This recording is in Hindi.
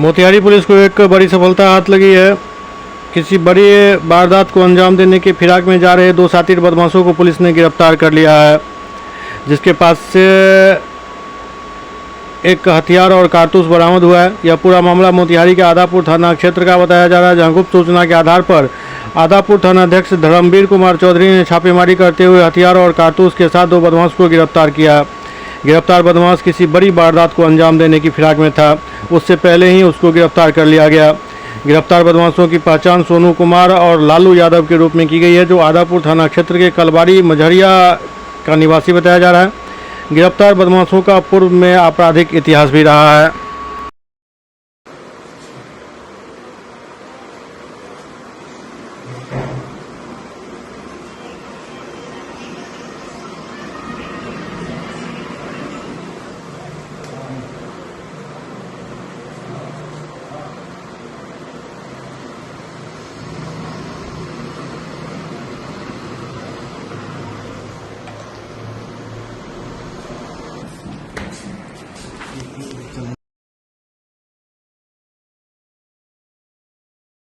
मोतिहारी पुलिस को एक बड़ी सफलता हाथ लगी है। किसी बड़ी वारदात को अंजाम देने की फिराक में जा रहे दो शातिर बदमाशों को पुलिस ने गिरफ्तार कर लिया है, जिसके पास से एक हथियार और कारतूस बरामद हुआ है। यह पूरा मामला मोतिहारी के आदापुर थाना क्षेत्र का बताया जा रहा है, जहां गुप्त सूचना के आधार पर आदापुर थाना अध्यक्ष धर्मवीर कुमार चौधरी ने छापेमारी करते हुए हथियार और कारतूस के साथ दो बदमाश को गिरफ्तार किया। गिरफ्तार बदमाश किसी बड़ी वारदात को अंजाम देने की फिराक में था, उससे पहले ही उसको गिरफ्तार कर लिया गया। गिरफ्तार बदमाशों की पहचान सोनू कुमार और लालू यादव के रूप में की गई है, जो आदापुर थाना क्षेत्र के कलबारी मझरिया का निवासी बताया जा रहा है। गिरफ्तार बदमाशों का पूर्व में आपराधिक इतिहास भी रहा है।